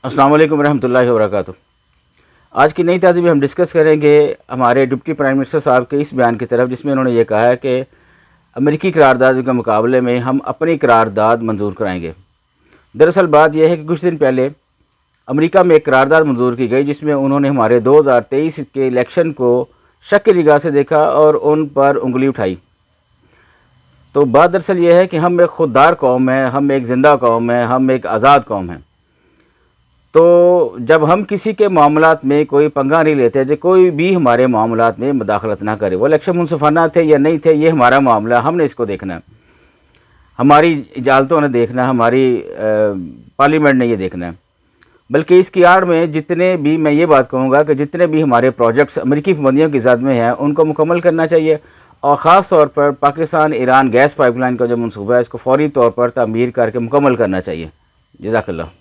अस्सलाम वालेकुम रहमतुल्लाहि व बरकातुहू। आज की नई ताज़ी में हम डिस्कस करेंगे हमारे डिप्टी प्राइम मिनिस्टर साहब के इस बयान की तरफ, जिसमें उन्होंने ये कहा है कि अमेरिकी करारदाद के मुकाबले में हम अपनी करारदाद मंजूर कराएंगे। दरअसल बात यह है कि कुछ दिन पहले अमेरिका में एक करारदाद मंजूर की गई, जिसमें उन्होंने हमारे 2023 के इलेक्शन को शक की निगाह से देखा और उन पर उंगली उठाई। तो बात दरअसल यह है कि हम एक खुददार कौम है, हम एक ज़िंदा कौम है, हम एक आज़ाद कौम है। तो जब हम किसी के मामलात में कोई पंगा नहीं लेते, जो कोई भी हमारे मामलात में मुदाखलत ना करे, वो इलेक्शन मुनसिफाना थे या नहीं थे, ये हमारा मामला, हमने इसको देखना है। हमारी इजाज़तों ने देखना है, हमारी पार्लियामेंट ने ये देखना है। बल्कि इसकी आड़ में जितने भी, मैं ये बात कहूँगा कि जितने भी हमारे प्रोजेक्ट्स अमेरिकी पाबंदियों की ज़द में हैं, उनको मुकम्मल करना चाहिए। और ख़ास तौर पर पाकिस्तान ईरान गैस पाइपलाइन का जो मनसूबा है, इसको फ़ौरी तौर पर तामीर करके मुकम्मल करना चाहिए। जज़ाकल्लाह।